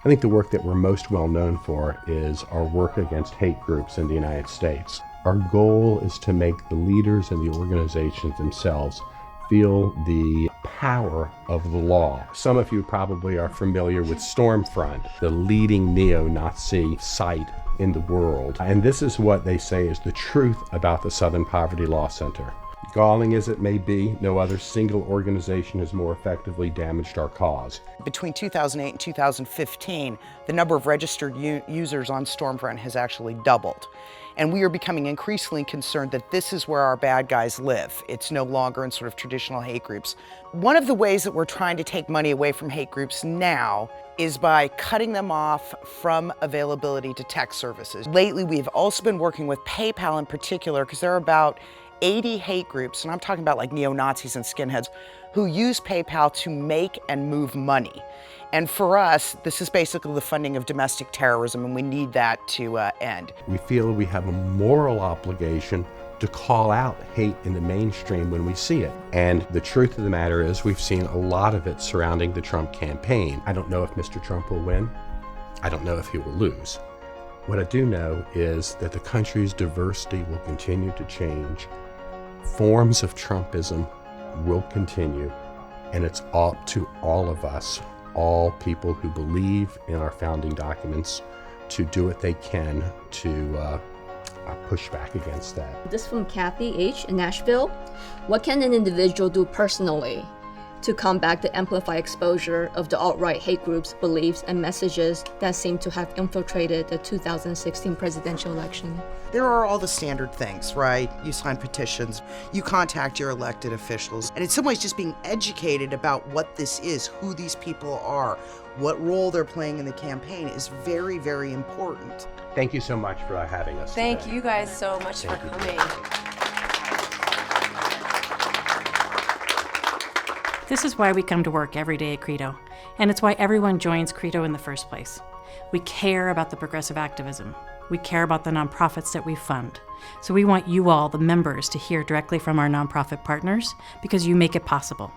I think the work that we're most well known for is our work against hate groups in the United States. Our goal is to make the leaders and the organizations themselves feel the power of the law. Some of you probably are familiar with Stormfront, the leading neo-Nazi site in the world. And this is what they say is the truth about the Southern Poverty Law Center. Galling as it may be, no other single organization has more effectively damaged our cause. Between 2008 and 2015, the number of registered users on Stormfront has actually doubled. And we are becoming increasingly concerned that this is where our bad guys live. It's no longer in sort of traditional hate groups. One of the ways that we're trying to take money away from hate groups now is by cutting them off from availability to tech services. Lately, we've also been working with PayPal in particular, because there are about 80 hate groups, and I'm talking about like neo-Nazis and skinheads, who use PayPal to make and move money. And for us, this is basically the funding of domestic terrorism, and we need that to end. We feel we have a moral obligation to call out hate in the mainstream when we see it. And the truth of the matter is we've seen a lot of it surrounding the Trump campaign. I don't know if Mr. Trump will win. I don't know if he will lose. What I do know is that the country's diversity will continue to change. Forms of Trumpism will continue, and it's up to all of us, all people who believe in our founding documents, to do what they can to push back against that. This from Kathy H. in Nashville. What can an individual do personally to combat the amplified exposure of the alt-right hate groups, beliefs, and messages that seem to have infiltrated the 2016 presidential election? There are all the standard things, right? You sign petitions, you contact your elected officials, and in some ways just being educated about what this is, who these people are, what role they're playing in the campaign is very, very important. Thank you so much for having us Thank today. you guys so much for coming. This is why we come to work every day at CREDO, and it's why everyone joins CREDO in the first place. We care about the progressive activism. We care about the nonprofits that we fund. So we want you all, the members, to hear directly from our nonprofit partners because you make it possible.